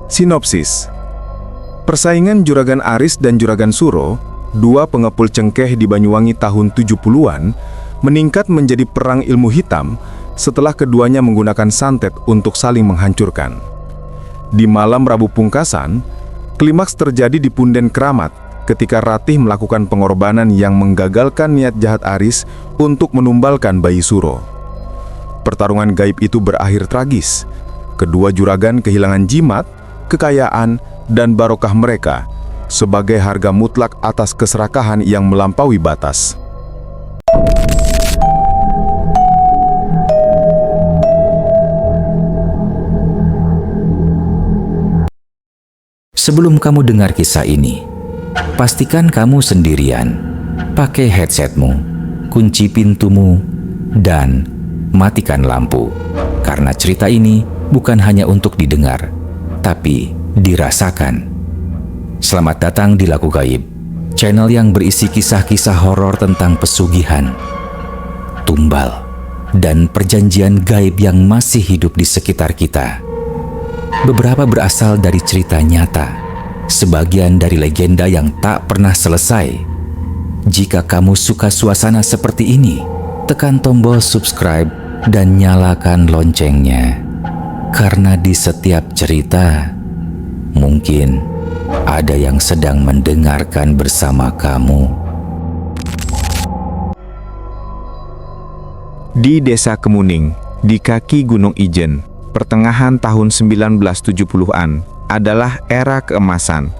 Sinopsis. Persaingan Juragan Aris dan Juragan Suro, dua pengepul cengkeh di Banyuwangi tahun 70-an, meningkat menjadi perang ilmu hitam setelah keduanya menggunakan santet untuk saling menghancurkan. Di malam Rabu Pungkasan, klimaks terjadi di Punden Keramat ketika Ratih melakukan pengorbanan yang menggagalkan niat jahat Aris untuk menumbalkan bayi Suro. Pertarungan gaib itu berakhir tragis. Kedua juragan kehilangan jimat, kekayaan, dan barokah mereka sebagai harga mutlak atas keserakahan yang melampaui batas. Sebelum kamu dengar kisah ini, pastikan kamu sendirian. Pakai headsetmu, kunci pintumu, dan matikan lampu. Karena cerita ini bukan hanya untuk didengar, tapi dirasakan. Selamat datang di Laku Gaib, channel yang berisi kisah-kisah horor tentang pesugihan, tumbal, dan perjanjian gaib yang masih hidup di sekitar kita. Beberapa berasal dari cerita nyata, sebagian dari legenda yang tak pernah selesai. Jika kamu suka suasana seperti ini, tekan tombol subscribe dan nyalakan loncengnya. Karena di setiap cerita, mungkin ada yang sedang mendengarkan bersama kamu. Di Desa Kemuning, di kaki Gunung Ijen, pertengahan tahun 1970-an adalah era keemasan.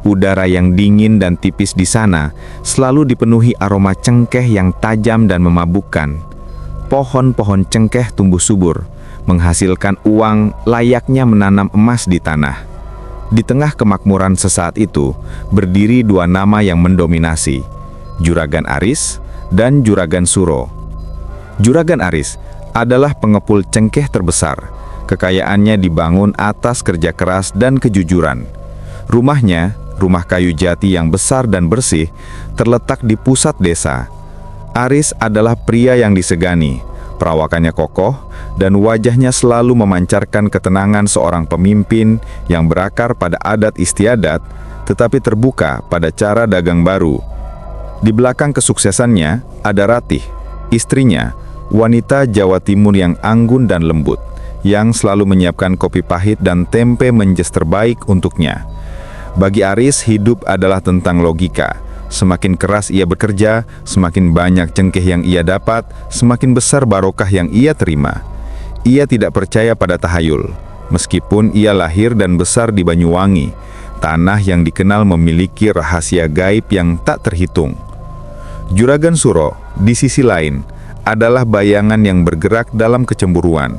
Udara yang dingin dan tipis di sana selalu dipenuhi aroma cengkeh yang tajam dan memabukkan. Pohon-pohon cengkeh tumbuh subur, menghasilkan uang layaknya menanam emas di tanah. Di tengah kemakmuran sesaat itu, berdiri dua nama yang mendominasi, Juragan Aris dan Juragan Suro. Juragan Aris adalah pengepul cengkeh terbesar. Kekayaannya dibangun atas kerja keras dan kejujuran. Rumahnya, rumah kayu jati yang besar dan bersih, terletak di pusat desa. Aris adalah pria yang disegani, perawakannya kokoh, dan wajahnya selalu memancarkan ketenangan seorang pemimpin yang berakar pada adat istiadat, tetapi terbuka pada cara dagang baru. Di belakang kesuksesannya ada Ratih, istrinya, wanita Jawa Timur yang anggun dan lembut, yang selalu menyiapkan kopi pahit dan tempe menjes terbaik untuknya. Bagi Aris, hidup adalah tentang logika. Semakin keras ia bekerja, semakin banyak cengkeh yang ia dapat, semakin besar barokah yang ia terima. Ia tidak percaya pada tahayul, meskipun ia lahir dan besar di Banyuwangi, tanah yang dikenal memiliki rahasia gaib yang tak terhitung. Juragan Suro, di sisi lain, adalah bayangan yang bergerak dalam kecemburuan.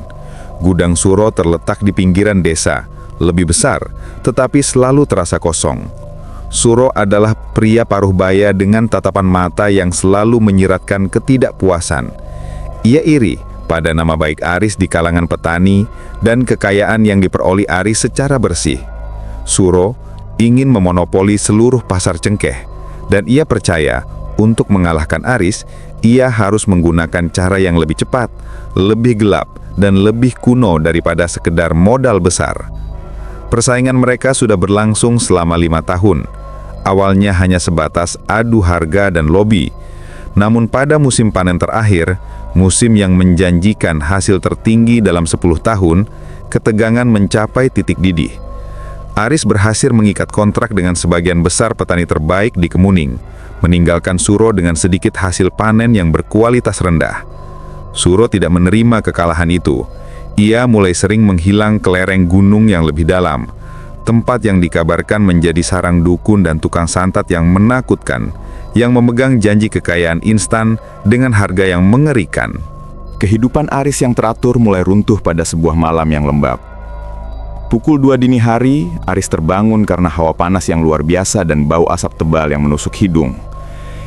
Gudang Suro terletak di pinggiran desa, lebih besar, tetapi selalu terasa kosong. Suro adalah pria paruh baya dengan tatapan mata yang selalu menyiratkan ketidakpuasan. Ia iri pada nama baik Aris di kalangan petani dan kekayaan yang diperoleh Aris secara bersih. Suro ingin memonopoli seluruh pasar cengkeh, dan ia percaya untuk mengalahkan Aris, ia harus menggunakan cara yang lebih cepat, lebih gelap, dan lebih kuno daripada sekedar modal besar. Persaingan mereka sudah berlangsung selama 5 tahun. Awalnya hanya sebatas adu harga dan lobi. Namun pada musim panen terakhir, musim yang menjanjikan hasil tertinggi dalam 10 tahun, ketegangan mencapai titik didih. Aris berhasil mengikat kontrak dengan sebagian besar petani terbaik di Kemuning, meninggalkan Suro dengan sedikit hasil panen yang berkualitas rendah. Suro tidak menerima kekalahan itu. Ia mulai sering menghilang ke lereng gunung yang lebih dalam, tempat yang dikabarkan menjadi sarang dukun dan tukang santet yang menakutkan, yang memegang janji kekayaan instan dengan harga yang mengerikan. Kehidupan Aris yang teratur mulai runtuh pada sebuah malam yang lembab. Pukul 2 dini hari, Aris terbangun karena hawa panas yang luar biasa dan bau asap tebal yang menusuk hidung.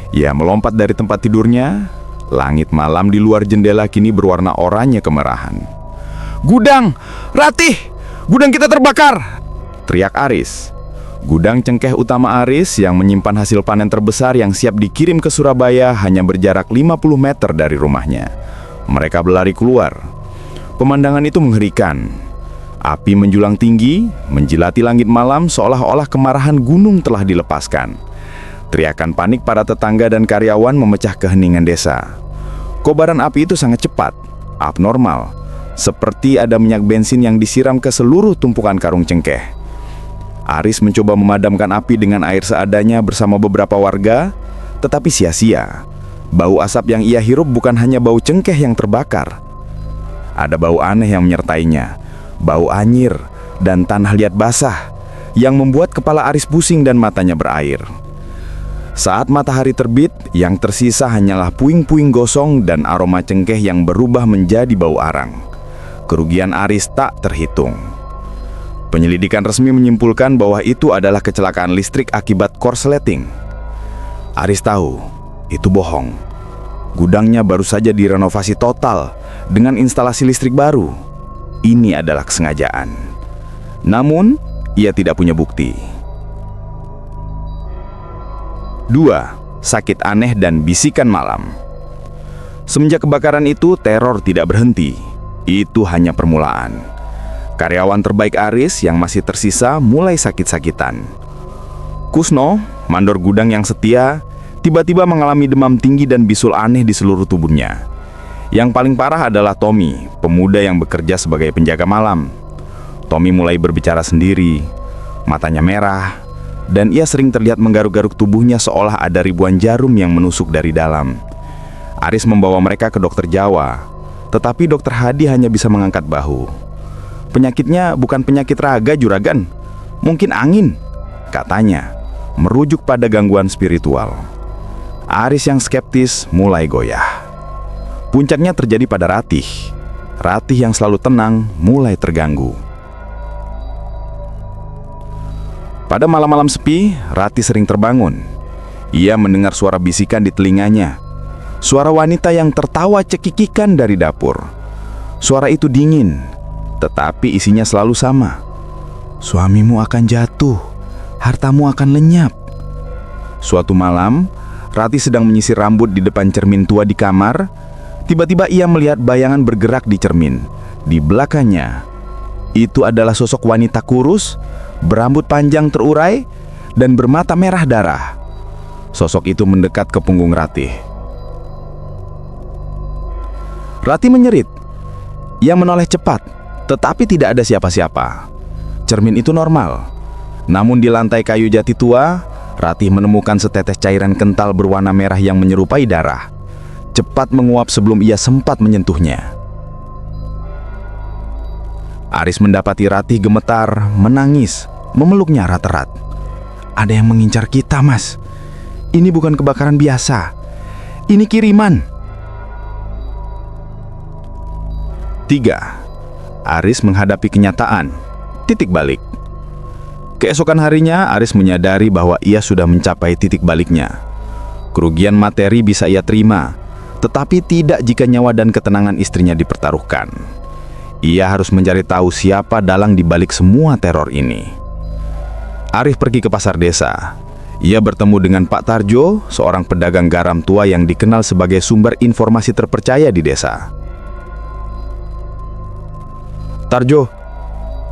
Ia melompat dari tempat tidurnya. Langit malam di luar jendela kini berwarna oranye kemerahan. "Gudang! Ratih! Gudang kita terbakar!" teriak Aris. Gudang cengkeh utama Aris yang menyimpan hasil panen terbesar yang siap dikirim ke Surabaya hanya berjarak 50 meter dari rumahnya. Mereka berlari keluar. Pemandangan itu mengerikan. Api menjulang tinggi, menjilati langit malam seolah-olah kemarahan gunung telah dilepaskan. Teriakan panik para tetangga dan karyawan memecah keheningan desa. Kobaran api itu sangat cepat, abnormal, seperti ada minyak bensin yang disiram ke seluruh tumpukan karung cengkeh. Aris mencoba memadamkan api dengan air seadanya bersama beberapa warga, tetapi sia-sia. Bau asap yang ia hirup bukan hanya bau cengkeh yang terbakar. Ada bau aneh yang menyertainya, bau anyir dan tanah liat basah yang membuat kepala Aris pusing dan matanya berair. Saat matahari terbit, yang tersisa hanyalah puing-puing gosong dan aroma cengkeh yang berubah menjadi bau arang. Kerugian Aris tak terhitung. Penyelidikan resmi menyimpulkan bahwa itu adalah kecelakaan listrik akibat korsleting. Aris tahu, itu bohong. Gudangnya baru saja direnovasi total dengan instalasi listrik baru. Ini adalah kesengajaan. Namun, ia tidak punya bukti. 2. Sakit aneh dan bisikan malam. Semenjak kebakaran itu, teror tidak berhenti. Itu hanya permulaan. Karyawan terbaik Aris yang masih tersisa mulai sakit-sakitan. Kusno, mandor gudang yang setia, tiba-tiba mengalami demam tinggi dan bisul aneh di seluruh tubuhnya. Yang paling parah adalah Tommy, pemuda yang bekerja sebagai penjaga malam. Tommy mulai berbicara sendiri, matanya merah, dan ia sering terlihat menggaruk-garuk tubuhnya seolah ada ribuan jarum yang menusuk dari dalam. Aris membawa mereka ke dokter Jawa, tetapi dokter Hadi hanya bisa mengangkat bahu. Penyakitnya bukan penyakit raga, juragan. Mungkin angin, katanya, merujuk pada gangguan spiritual. Aris yang skeptis mulai goyah. Puncaknya terjadi pada Ratih. Ratih yang selalu tenang mulai terganggu. Pada malam-malam sepi, Ratih sering terbangun. Ia mendengar suara bisikan di telinganya. Suara wanita yang tertawa cekikikan dari dapur. Suara itu dingin, tetapi isinya selalu sama. Suamimu akan jatuh, hartamu akan lenyap. Suatu malam, Ratih sedang menyisir rambut di depan cermin tua di kamar. Tiba-tiba ia melihat bayangan bergerak di cermin. Di belakangnya, itu adalah sosok wanita kurus, berambut panjang terurai, dan bermata merah darah. Sosok itu mendekat ke punggung Ratih. Ratih menyerit. Ia menoleh cepat, tetapi tidak ada siapa-siapa. Cermin itu normal. Namun di lantai kayu jati tua, Ratih menemukan setetes cairan kental berwarna merah yang menyerupai darah. Cepat menguap sebelum ia sempat menyentuhnya. Aris mendapati Ratih gemetar, menangis, memeluknya erat-erat. Ada yang mengincar kita, Mas. Ini bukan kebakaran biasa. Ini kiriman. 3. Aris menghadapi kenyataan. Titik balik. Keesokan harinya, Aris menyadari bahwa ia sudah mencapai titik baliknya. Kerugian materi bisa ia terima, tetapi tidak jika nyawa dan ketenangan istrinya dipertaruhkan. Ia harus mencari tahu siapa dalang di balik semua teror ini. Aris pergi ke pasar desa. Ia bertemu dengan Pak Tarjo, seorang pedagang garam tua yang dikenal sebagai sumber informasi terpercaya di desa. Tarjo,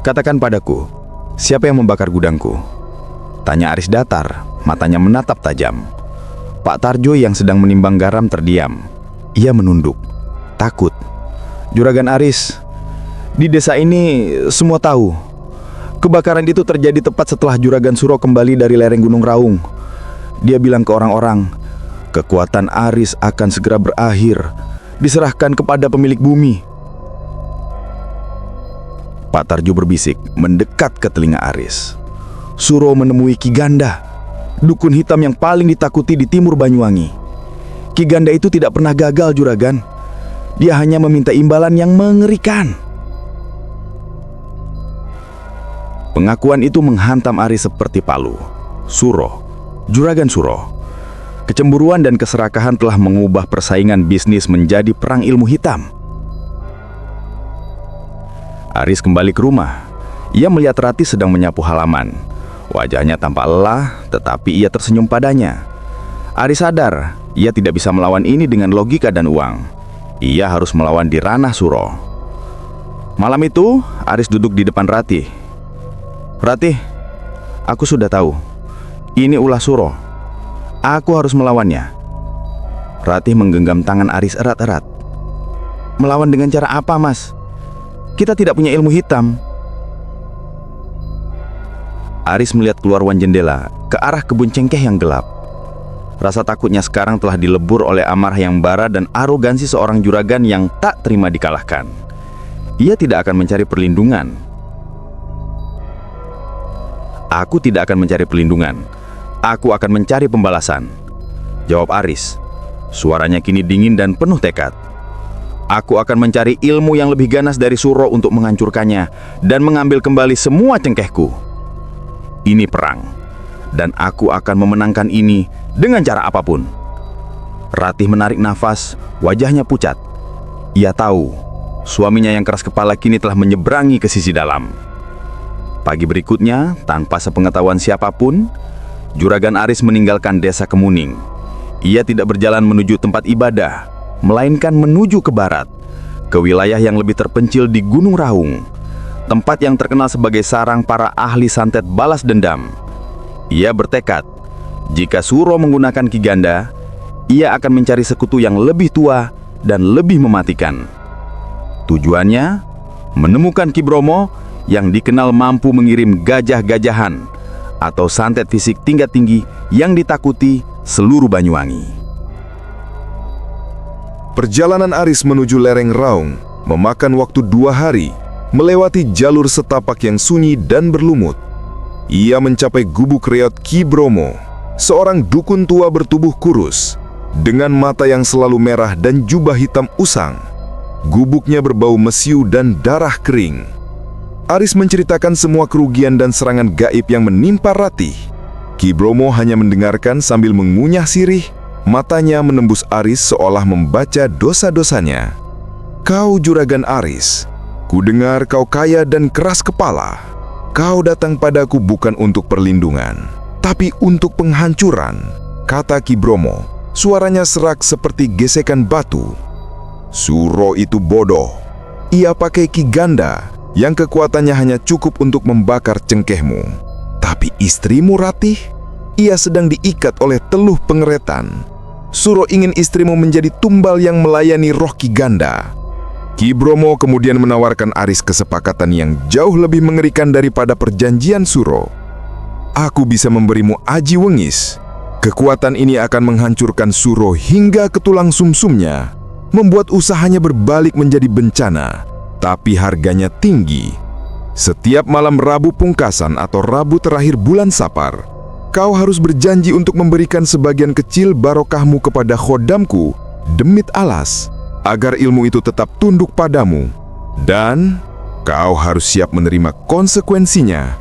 katakan padaku, siapa yang membakar gudangku? Tanya Aris datar, matanya menatap tajam. Pak Tarjo yang sedang menimbang garam terdiam. Ia menunduk, takut. Juragan Aris, di desa ini semua tahu. Kebakaran itu terjadi tepat setelah Juragan Suro kembali dari lereng Gunung Raung. Dia bilang ke orang-orang, kekuatan Aris akan segera berakhir, diserahkan kepada pemilik bumi. Pak Tarjo berbisik, mendekat ke telinga Aris. Suro menemui Ki Ganda, dukun hitam yang paling ditakuti di timur Banyuwangi. Ki Ganda itu tidak pernah gagal, juragan. Dia hanya meminta imbalan yang mengerikan. Pengakuan itu menghantam Aris seperti palu. Suro, Juragan Suro. Kecemburuan dan keserakahan telah mengubah persaingan bisnis menjadi perang ilmu hitam. Aris kembali ke rumah. Ia melihat Ratih sedang menyapu halaman. Wajahnya tampak lelah, tetapi ia tersenyum padanya. Aris sadar, ia tidak bisa melawan ini dengan logika dan uang. Ia harus melawan di ranah Suro. Malam itu, Aris duduk di depan Ratih. "Ratih, aku sudah tahu. Ini ulah Suro. Aku harus melawannya." Ratih menggenggam tangan Aris erat-erat. "Melawan dengan cara apa, Mas? Kita tidak punya ilmu hitam." Aris melihat keluar jendela ke arah kebun cengkeh yang gelap. Rasa takutnya sekarang telah dilebur oleh amarah yang bara dan arogansi seorang juragan yang tak terima dikalahkan. Ia tidak akan mencari perlindungan. "Aku tidak akan mencari perlindungan. Aku akan mencari pembalasan," jawab Aris. Suaranya kini dingin dan penuh tekad. "Aku akan mencari ilmu yang lebih ganas dari Suro untuk menghancurkannya dan mengambil kembali semua cengkehku. Ini perang, dan aku akan memenangkan ini dengan cara apapun." Ratih menarik nafas, wajahnya pucat. Ia tahu, suaminya yang keras kepala kini telah menyeberangi ke sisi dalam. Pagi berikutnya, tanpa sepengetahuan siapapun, Juragan Aris meninggalkan desa Kemuning. Ia tidak berjalan menuju tempat ibadah, melainkan menuju ke barat, ke wilayah yang lebih terpencil di Gunung Raung, tempat yang terkenal sebagai sarang para ahli santet balas dendam. Ia bertekad, jika Suro menggunakan Ki Ganda, ia akan mencari sekutu yang lebih tua dan lebih mematikan. Tujuannya, menemukan Ki Bromo yang dikenal mampu mengirim gajah-gajahan atau santet fisik tingkat tinggi yang ditakuti seluruh Banyuwangi. Perjalanan Aris menuju lereng Raung memakan waktu 2 hari, melewati jalur setapak yang sunyi dan berlumut. Ia mencapai gubuk reot Ki Bromo, seorang dukun tua bertubuh kurus, dengan mata yang selalu merah dan jubah hitam usang. Gubuknya berbau mesiu dan darah kering. Aris menceritakan semua kerugian dan serangan gaib yang menimpa Ratih. Ki Bromo hanya mendengarkan sambil mengunyah sirih, matanya menembus Aris seolah membaca dosa-dosanya. "Kau Juragan Aris, ku dengar kau kaya dan keras kepala. Kau datang padaku bukan untuk perlindungan, tapi untuk penghancuran," kata Ki Bromo. Suaranya serak seperti gesekan batu. "Suro itu bodoh. Ia pakai Ki Ganda yang kekuatannya hanya cukup untuk membakar cengkehmu. Tapi istrimu Ratih, ia sedang diikat oleh teluh pengeretan. Suro ingin istrimu menjadi tumbal yang melayani roh Ki Ganda." Ki Bromo kemudian menawarkan Aris kesepakatan yang jauh lebih mengerikan daripada perjanjian Suro. "Aku bisa memberimu aji wengis. Kekuatan ini akan menghancurkan Suro hingga ke tulang sumsumnya, membuat usahanya berbalik menjadi bencana. Tapi harganya tinggi. Setiap malam Rabu Pungkasan atau Rabu terakhir bulan Sapar, kau harus berjanji untuk memberikan sebagian kecil barokahmu kepada khodamku, Demit Alas, agar ilmu itu tetap tunduk padamu. Dan kau harus siap menerima konsekuensinya."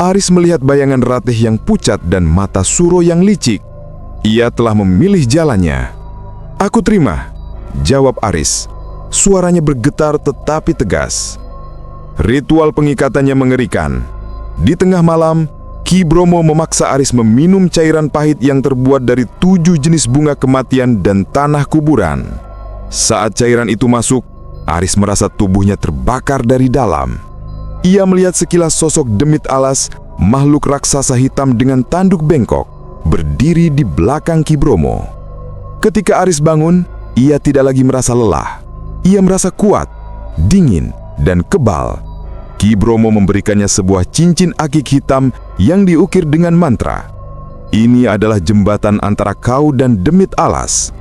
Aris melihat bayangan Ratih yang pucat dan mata Suro yang licik. Ia telah memilih jalannya. "Aku terima," jawab Aris. Suaranya bergetar tetapi tegas. Ritual pengikatannya mengerikan. Di tengah malam, Ki Bromo memaksa Aris meminum cairan pahit yang terbuat dari 7 jenis bunga kematian dan tanah kuburan. Saat cairan itu masuk, Aris merasa tubuhnya terbakar dari dalam. Ia melihat sekilas sosok Demit Alas, makhluk raksasa hitam dengan tanduk bengkok, berdiri di belakang Ki Bromo. Ketika Aris bangun, ia tidak lagi merasa lelah. Ia merasa kuat, dingin, dan kebal. Ki Bromo memberikannya sebuah cincin akik hitam yang diukir dengan mantra. "Ini adalah jembatan antara kau dan Demit Alas.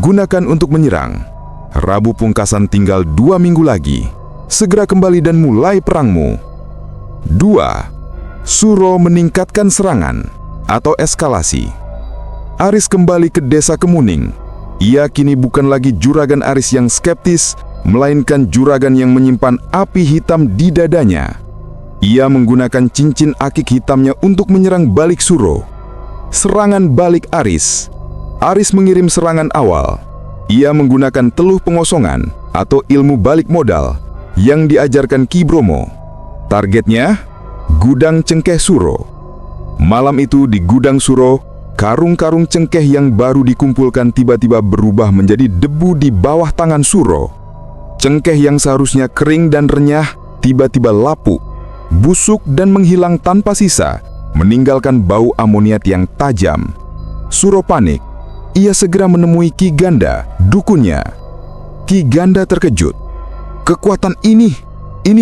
Gunakan untuk menyerang. Rabu Pungkasan tinggal 2 minggu lagi. Segera kembali dan mulai perangmu." 2. Suro meningkatkan serangan atau eskalasi. Aris kembali ke desa Kemuning. Ia kini bukan lagi Juragan Aris yang skeptis, melainkan juragan yang menyimpan api hitam di dadanya. Ia menggunakan cincin akik hitamnya untuk menyerang balik Suro. Serangan balik Aris. Aris mengirim serangan awal. Ia menggunakan teluh pengosongan atau ilmu balik modal yang diajarkan Ki Bromo. Targetnya, gudang cengkeh Suro. Malam itu di gudang Suro, karung-karung cengkeh yang baru dikumpulkan tiba-tiba berubah menjadi debu di bawah tangan Suro. Cengkeh yang seharusnya kering dan renyah tiba-tiba lapuk, busuk dan menghilang tanpa sisa, meninggalkan bau amoniat yang tajam. Suro panik. Ia segera menemui Ki Ganda, dukunnya. Ki Ganda terkejut. Kekuatan ini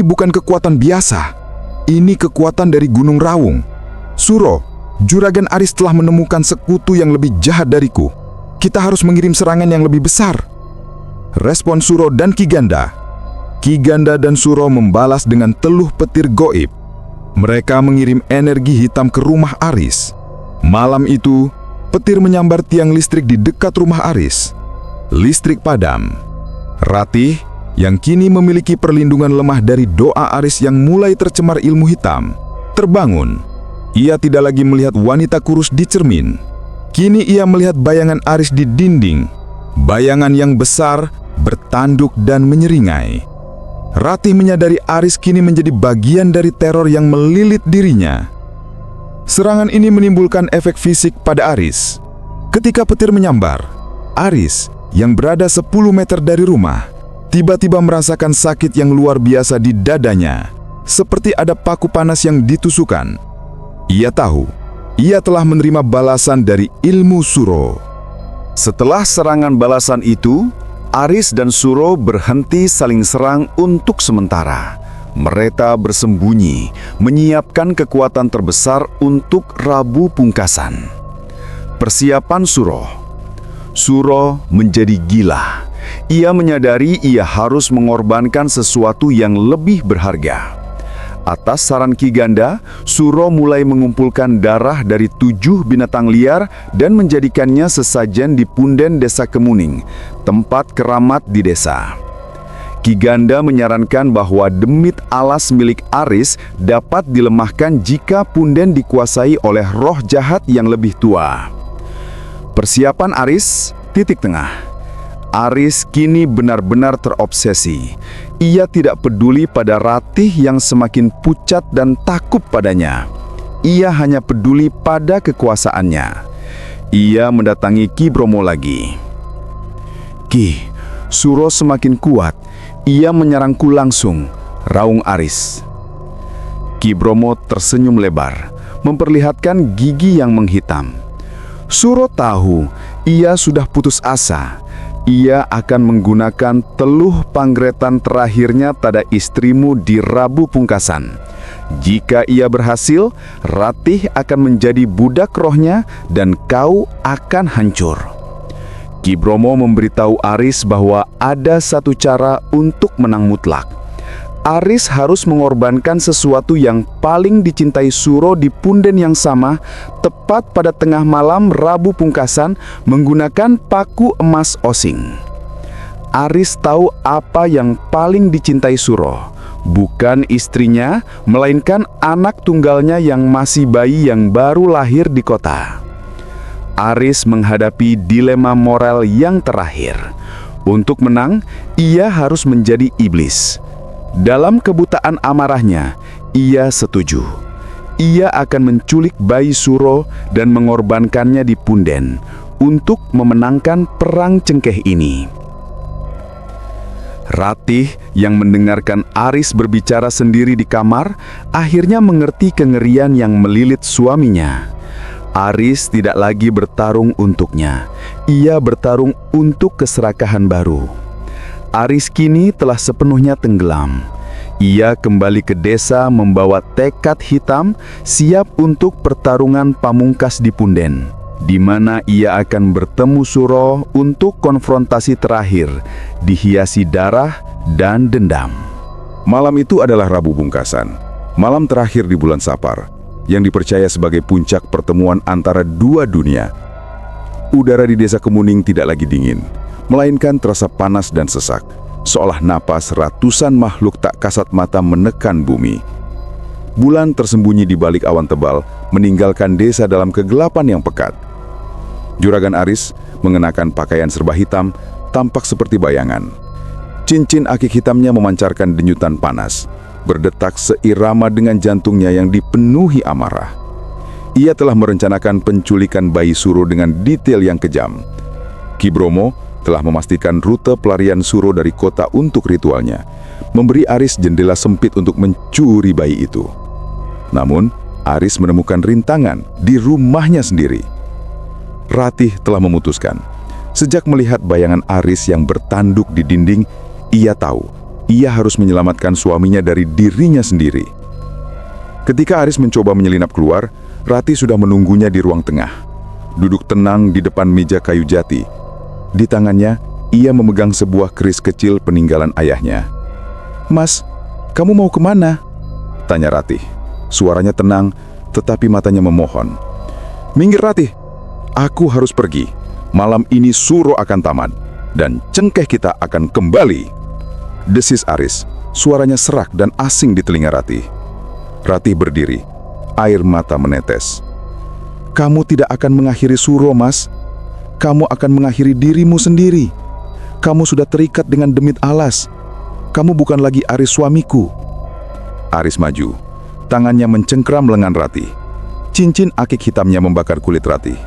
bukan kekuatan biasa. Ini kekuatan dari Gunung Raung. Suro, Juragan Aris telah menemukan sekutu yang lebih jahat dariku. Kita harus mengirim serangan yang lebih besar. Respon Suro dan Ki Ganda. Ki Ganda dan Suro membalas dengan teluh petir goib. Mereka mengirim energi hitam ke rumah Aris. Malam itu, petir menyambar tiang listrik di dekat rumah Aris. Listrik padam. Ratih, yang kini memiliki perlindungan lemah dari doa Aris yang mulai tercemar ilmu hitam, terbangun. Ia tidak lagi melihat wanita kurus di cermin. Kini ia melihat bayangan Aris di dinding. Bayangan yang besar, bertanduk dan menyeringai. Ratih menyadari Aris kini menjadi bagian dari teror yang melilit dirinya. Serangan ini menimbulkan efek fisik pada Aris. Ketika petir menyambar, Aris yang berada 10 meter dari rumah tiba-tiba merasakan sakit yang luar biasa di dadanya, seperti ada paku panas yang ditusukkan. Ia tahu, ia telah menerima balasan dari ilmu Suro. Setelah serangan balasan itu, Aris dan Suro berhenti saling serang untuk sementara. Mereka bersembunyi, menyiapkan kekuatan terbesar untuk Rabu Pungkasan. Persiapan Suro. Suro menjadi gila. Ia menyadari ia harus mengorbankan sesuatu yang lebih berharga. Atas saran Ki Ganda, Suro mulai mengumpulkan darah dari 7 binatang liar dan menjadikannya sesajen di punden Desa Kemuning, tempat keramat di desa. Ki Ganda menyarankan bahwa demit alas milik Aris dapat dilemahkan jika punden dikuasai oleh roh jahat yang lebih tua. Persiapan Aris, titik tengah. Aris kini benar-benar terobsesi. Ia tidak peduli pada Ratih yang semakin pucat dan takut padanya. Ia hanya peduli pada kekuasaannya. Ia mendatangi Ki Bromo lagi. Ki, Suro semakin kuat. Ia menyerangku langsung, raung Aris. Ki Bromo tersenyum lebar, memperlihatkan gigi yang menghitam. Suro tahu ia sudah putus asa. Ia akan menggunakan teluh panggretan terakhirnya pada istrimu di Rabu Pungkasan. Jika ia berhasil, Ratih akan menjadi budak rohnya dan kau akan hancur. Ki Bromo memberitahu Aris bahwa ada satu cara untuk menang mutlak. Aris harus mengorbankan sesuatu yang paling dicintai Suro di punden yang sama, tepat pada tengah malam Rabu Pungkasan menggunakan paku emas osing. Aris tahu apa yang paling dicintai Suro, bukan istrinya, melainkan anak tunggalnya yang masih bayi yang baru lahir di kota. Aris menghadapi dilema moral yang terakhir. Untuk menang, ia harus menjadi iblis. Dalam kebutaan amarahnya, ia setuju. Ia akan menculik bayi Suro dan mengorbankannya di punden untuk memenangkan perang cengkeh ini. Ratih yang mendengarkan Aris berbicara sendiri di kamar, akhirnya mengerti kengerian yang melilit suaminya. Aris tidak lagi bertarung untuknya. Ia bertarung untuk keserakahan baru. Aris kini telah sepenuhnya tenggelam. Ia kembali ke desa membawa tekad hitam, siap untuk pertarungan pamungkas di punden, di mana ia akan bertemu Suro untuk konfrontasi terakhir, dihiasi darah dan dendam. Malam itu adalah Rabu Pungkasan, malam terakhir di bulan Sapar, yang dipercaya sebagai puncak pertemuan antara dua dunia. Udara di Desa Kemuning tidak lagi dingin, melainkan terasa panas dan sesak, seolah napas ratusan makhluk tak kasat mata menekan bumi. Bulan tersembunyi di balik awan tebal, meninggalkan desa dalam kegelapan yang pekat. Juragan Aris mengenakan pakaian serba hitam, tampak seperti bayangan. Cincin akik hitamnya memancarkan denyutan panas, berdetak seirama dengan jantungnya yang dipenuhi amarah. Ia telah merencanakan penculikan bayi Suro dengan detail yang kejam. Ki Bromo telah memastikan rute pelarian Suro dari kota untuk ritualnya, memberi Aris jendela sempit untuk mencuri bayi itu. Namun, Aris menemukan rintangan di rumahnya sendiri. Ratih telah memutuskan. Sejak melihat bayangan Aris yang bertanduk di dinding, ia tahu ia harus menyelamatkan suaminya dari dirinya sendiri. Ketika Aris mencoba menyelinap keluar, Ratih sudah menunggunya di ruang tengah. Duduk tenang di depan meja kayu jati. Di tangannya, ia memegang sebuah keris kecil peninggalan ayahnya. "Mas, kamu mau kemana?" tanya Ratih. Suaranya tenang, tetapi matanya memohon. "Minggir, Ratih. Aku harus pergi. Malam ini Suro akan tamat, dan cengkeh kita akan kembali." Desis Aris, suaranya serak dan asing di telinga Ratih. Ratih berdiri, air mata menetes. "Kamu tidak akan mengakhiri Suro, Mas. Kamu akan mengakhiri dirimu sendiri. Kamu sudah terikat dengan demit alas. Kamu bukan lagi Aris suamiku." Aris maju, tangannya mencengkram lengan Ratih. Cincin akik hitamnya membakar kulit Ratih.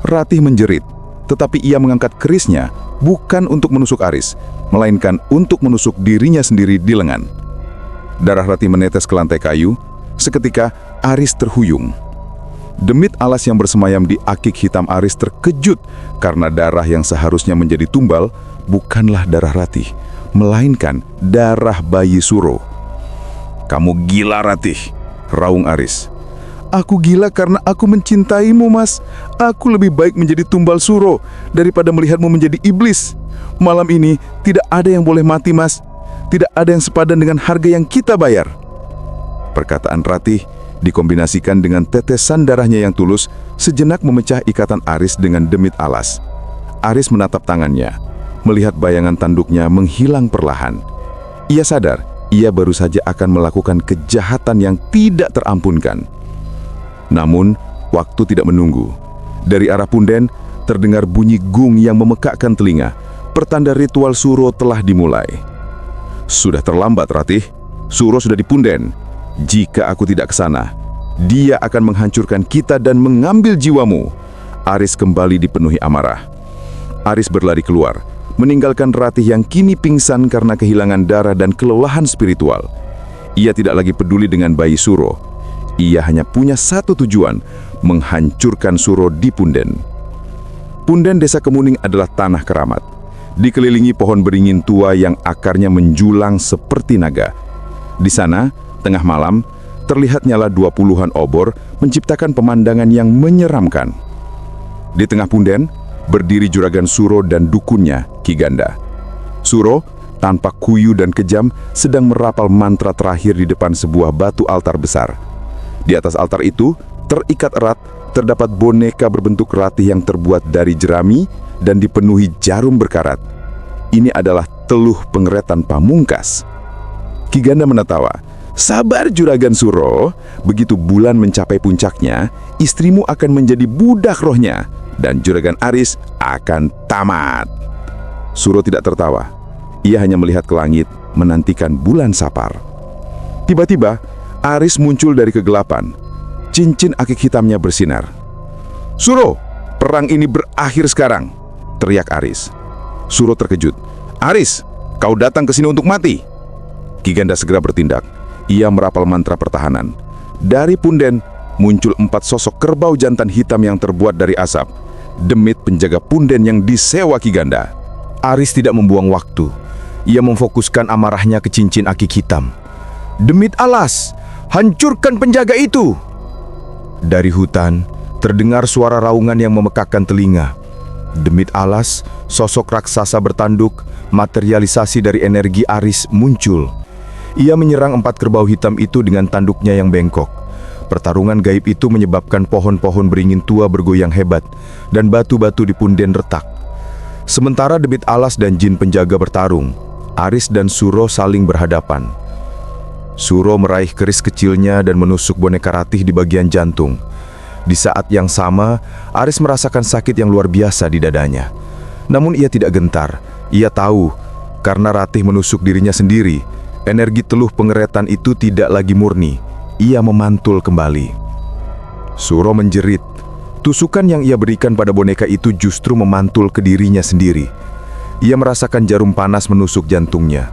Ratih menjerit, tetapi ia mengangkat kerisnya bukan untuk menusuk Aris, melainkan untuk menusuk dirinya sendiri di lengan. Darah Ratih menetes ke lantai kayu. Seketika Aris terhuyung. Demit alas yang bersemayam di akik hitam Aris terkejut karena darah yang seharusnya menjadi tumbal bukanlah darah Ratih, melainkan darah bayi Suro. "Kamu gila, Ratih," raung Aris. "Aku gila karena aku mencintaimu, Mas. Aku lebih baik menjadi tumbal Suro daripada melihatmu menjadi iblis. Malam ini tidak ada yang boleh mati, Mas. Tidak ada yang sepadan dengan harga yang kita bayar." Perkataan Ratih dikombinasikan dengan tetesan darahnya yang tulus sejenak memecah ikatan Aris dengan demit alas. Aris menatap tangannya, melihat bayangan tanduknya menghilang perlahan. Ia sadar ia baru saja akan melakukan kejahatan yang tidak terampunkan. Namun, waktu tidak menunggu. Dari arah punden, terdengar bunyi gung yang memekakkan telinga. Pertanda ritual Suro telah dimulai. "Sudah terlambat, Ratih. Suro sudah di punden. Jika aku tidak ke sana, dia akan menghancurkan kita dan mengambil jiwamu." Aris kembali dipenuhi amarah. Aris berlari keluar, meninggalkan Ratih yang kini pingsan karena kehilangan darah dan kelelahan spiritual. Ia tidak lagi peduli dengan bayi Suro. Ia hanya punya satu tujuan, menghancurkan Suro di punden. Punden Desa Kemuning adalah tanah keramat. Dikelilingi pohon beringin tua yang akarnya menjulang seperti naga. Di sana, tengah malam, terlihat nyala 20-an obor menciptakan pemandangan yang menyeramkan. Di tengah punden, berdiri juragan Suro dan dukunnya, Ki Ganda. Suro, tampak kuyu dan kejam, sedang merapal mantra terakhir di depan sebuah batu altar besar. Di atas altar itu, terikat erat, terdapat boneka berbentuk Ratih yang terbuat dari jerami dan dipenuhi jarum berkarat. Ini adalah teluh pengeretan pamungkas. Ki Ganda menetawa. "Sabar, Juragan Suro. Begitu bulan mencapai puncaknya, istrimu akan menjadi budak rohnya, dan Juragan Aris akan tamat." Suro tidak tertawa. Ia hanya melihat ke langit, menantikan bulan sapar. Tiba-tiba, Aris muncul dari kegelapan. Cincin akik hitamnya bersinar. "Suro, perang ini berakhir sekarang," teriak Aris. Suro terkejut. "Aris, kau datang ke sini untuk mati?" Ki Ganda segera bertindak. Ia merapal mantra pertahanan. Dari punden muncul 4 sosok kerbau jantan hitam yang terbuat dari asap. Demit penjaga punden yang disewa Ki Ganda. Aris tidak membuang waktu. Ia memfokuskan amarahnya ke cincin akik hitam. "Demit alas, hancurkan penjaga itu!" Dari hutan, terdengar suara raungan yang memekakkan telinga. Demit alas, sosok raksasa bertanduk, materialisasi dari energi Aris muncul. Ia menyerang 4 kerbau hitam itu dengan tanduknya yang bengkok. Pertarungan gaib itu menyebabkan pohon-pohon beringin tua bergoyang hebat, dan batu-batu di punden retak. Sementara demit alas dan jin penjaga bertarung, Aris dan Suro saling berhadapan. Suro meraih keris kecilnya dan menusuk boneka Ratih di bagian jantung. Di saat yang sama, Aris merasakan sakit yang luar biasa di dadanya. Namun ia tidak gentar. Ia tahu, karena Ratih menusuk dirinya sendiri, energi teluh pengeretan itu tidak lagi murni. Ia memantul kembali. Suro menjerit. Tusukan yang ia berikan pada boneka itu justru memantul ke dirinya sendiri. Ia merasakan jarum panas menusuk jantungnya.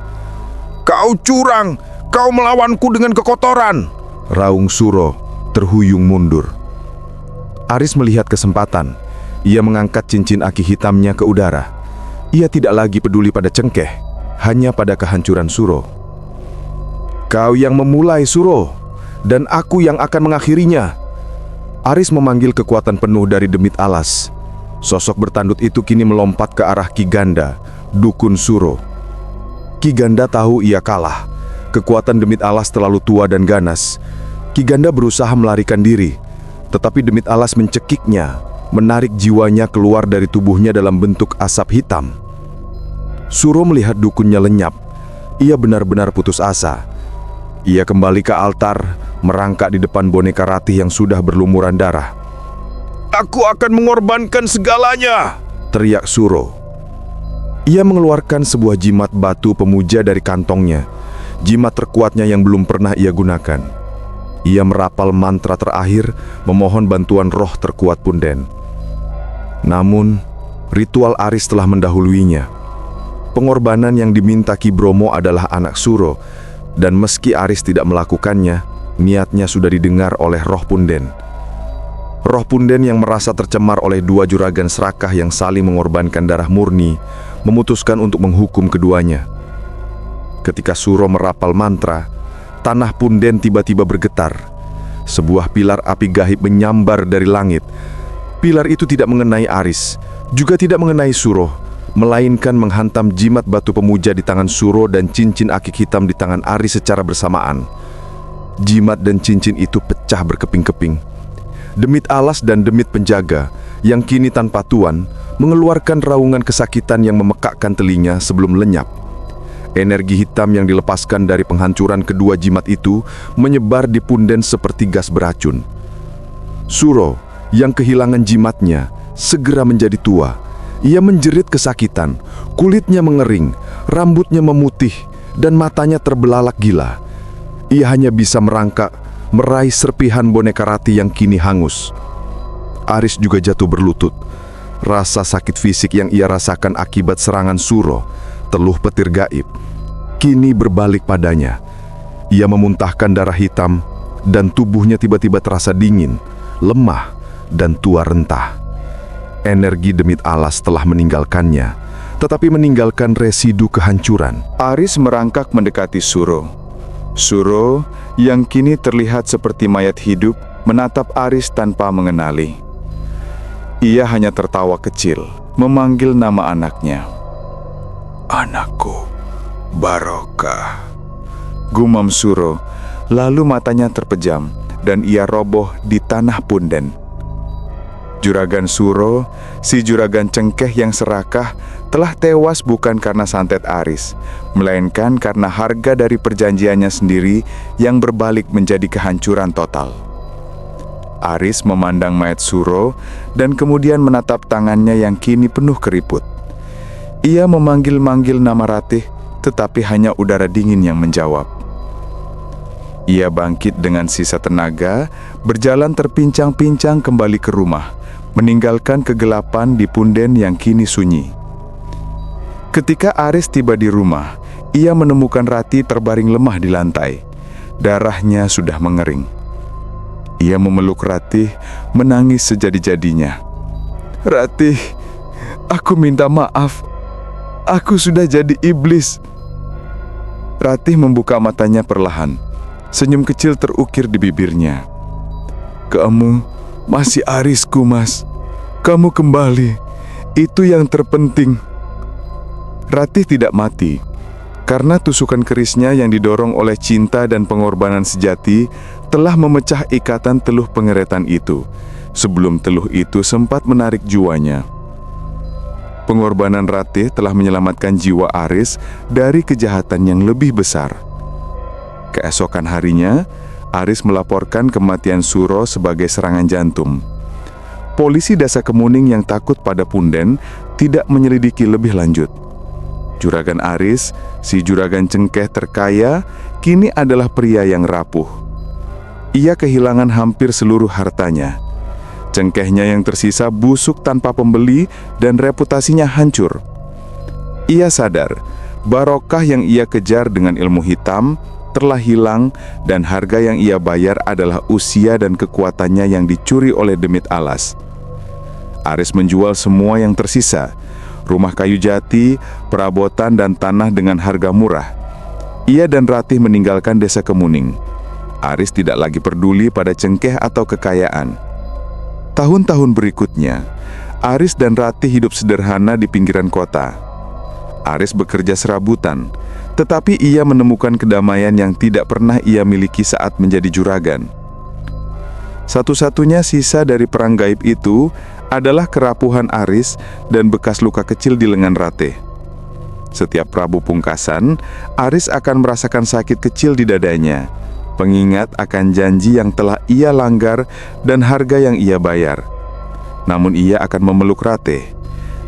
"Kau curang! Kau melawanku dengan kekotoran!" raung Suro, terhuyung mundur. Aris melihat kesempatan. Ia mengangkat cincin aki hitamnya ke udara. Ia tidak lagi peduli pada cengkeh, hanya pada kehancuran Suro. "Kau yang memulai, Suro, dan aku yang akan mengakhirinya." Aris memanggil kekuatan penuh dari demit alas. Sosok bertanduk itu kini melompat ke arah Ki Ganda, dukun Suro. Ki Ganda tahu ia kalah. Kekuatan demit alas terlalu tua dan ganas. Ki Ganda berusaha melarikan diri, tetapi demit alas mencekiknya, menarik jiwanya keluar dari tubuhnya dalam bentuk asap hitam. Suro melihat dukunnya lenyap. Ia benar-benar putus asa. Ia kembali ke altar, merangkak di depan boneka Ratih yang sudah berlumuran darah. "Aku akan mengorbankan segalanya!" teriak Suro. Ia mengeluarkan sebuah jimat batu pemuja dari kantongnya, jimat terkuatnya yang belum pernah ia gunakan. Ia merapal mantra terakhir, memohon bantuan roh terkuat Punden. Namun, ritual Aris telah mendahuluinya. Pengorbanan yang diminta Ki Bromo adalah anak Suro, dan meski Aris tidak melakukannya, niatnya sudah didengar oleh roh Punden. Roh Punden yang merasa tercemar oleh dua juragan serakah yang saling mengorbankan darah murni, memutuskan untuk menghukum keduanya. Ketika Suro merapal mantra, tanah Punden tiba-tiba bergetar. Sebuah pilar api gaib menyambar dari langit. Pilar itu tidak mengenai Aris, juga tidak mengenai Suro, melainkan menghantam jimat batu pemuja di tangan Suro dan cincin akik hitam di tangan Aris secara bersamaan. Jimat dan cincin itu pecah berkeping-keping. Demit alas dan demit penjaga, yang kini tanpa tuan, mengeluarkan raungan kesakitan yang memekakkan telinga sebelum lenyap. Energi hitam yang dilepaskan dari penghancuran kedua jimat itu menyebar di Punden seperti gas beracun. Suro, yang kehilangan jimatnya, segera menjadi tua. Ia menjerit kesakitan, kulitnya mengering, rambutnya memutih, dan matanya terbelalak gila. Ia hanya bisa merangkak, meraih serpihan boneka Ratih yang kini hangus. Aris juga jatuh berlutut. Rasa sakit fisik yang ia rasakan akibat serangan Suro, teluh petir gaib, kini berbalik padanya. Ia memuntahkan darah hitam, dan tubuhnya tiba-tiba terasa dingin, lemah, dan tua rentah. Energi demit alas telah meninggalkannya, tetapi meninggalkan residu kehancuran. Aris merangkak mendekati Suro. Suro, yang kini terlihat seperti mayat hidup, menatap Aris tanpa mengenali. Ia hanya tertawa kecil, memanggil nama anaknya. "Anakku, Barokah," gumam Suro, lalu matanya terpejam, dan ia roboh di tanah Punden. Juragan Suro, si juragan cengkeh yang serakah, telah tewas bukan karena santet Aris, melainkan karena harga dari perjanjiannya sendiri yang berbalik menjadi kehancuran total. Aris memandang mayat Suro dan kemudian menatap tangannya yang kini penuh keriput. Ia memanggil-manggil nama Ratih, tetapi hanya udara dingin yang menjawab. Ia bangkit dengan sisa tenaga, berjalan terpincang-pincang kembali ke rumah, meninggalkan kegelapan di Punden yang kini sunyi. Ketika Aris tiba di rumah, ia menemukan Ratih terbaring lemah di lantai. Darahnya sudah mengering. Ia memeluk Ratih, menangis sejadi-jadinya. "Ratih, aku minta maaf. Aku sudah jadi iblis." Ratih membuka matanya perlahan. Senyum kecil terukir di bibirnya. "Kamu masih Arisku, Mas. Kamu kembali. Itu yang terpenting." Ratih tidak mati, karena tusukan kerisnya yang didorong oleh cinta dan pengorbanan sejati telah memecah ikatan teluh pengeretan itu, sebelum teluh itu sempat menarik jiwanya. Pengorbanan Ratih telah menyelamatkan jiwa Aris dari kejahatan yang lebih besar. Keesokan harinya, Aris melaporkan kematian Suro sebagai serangan jantung. Polisi Dasa Kemuning yang takut pada Punden tidak menyelidiki lebih lanjut. Juragan Aris, si juragan cengkeh terkaya, kini adalah pria yang rapuh. Ia kehilangan hampir seluruh hartanya. Cengkehnya yang tersisa busuk tanpa pembeli dan reputasinya hancur. Ia sadar, barokah yang ia kejar dengan ilmu hitam telah hilang dan harga yang ia bayar adalah usia dan kekuatannya yang dicuri oleh demit alas. Aris menjual semua yang tersisa, rumah kayu jati, perabotan dan tanah dengan harga murah. Ia dan Ratih meninggalkan desa Kemuning. Aris tidak lagi peduli pada cengkeh atau kekayaan. Tahun-tahun berikutnya, Aris dan Ratih hidup sederhana di pinggiran kota. Aris bekerja serabutan, tetapi ia menemukan kedamaian yang tidak pernah ia miliki saat menjadi juragan. Satu-satunya sisa dari perang gaib itu adalah kerapuhan Aris dan bekas luka kecil di lengan Ratih. Setiap Prabu Pungkasan, Aris akan merasakan sakit kecil di dadanya, pengingat akan janji yang telah ia langgar dan harga yang ia bayar. Namun ia akan memeluk Ratih,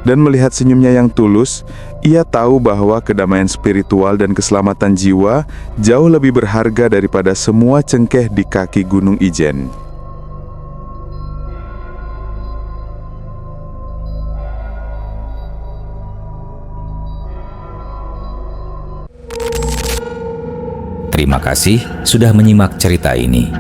dan melihat senyumnya yang tulus, ia tahu bahwa kedamaian spiritual dan keselamatan jiwa jauh lebih berharga daripada semua cengkeh di kaki Gunung Ijen. Terima kasih sudah menyimak cerita ini.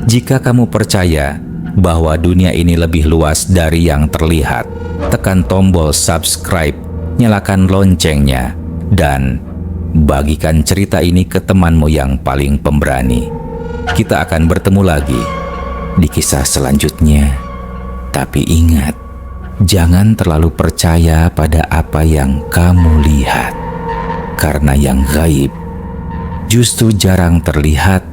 Jika kamu percaya bahwa dunia ini lebih luas dari yang terlihat, tekan tombol subscribe, nyalakan loncengnya, dan bagikan cerita ini ke temanmu yang paling pemberani. Kita akan bertemu lagi di kisah selanjutnya. Tapi ingat, jangan terlalu percaya pada apa yang kamu lihat, karena yang gaib justru jarang terlihat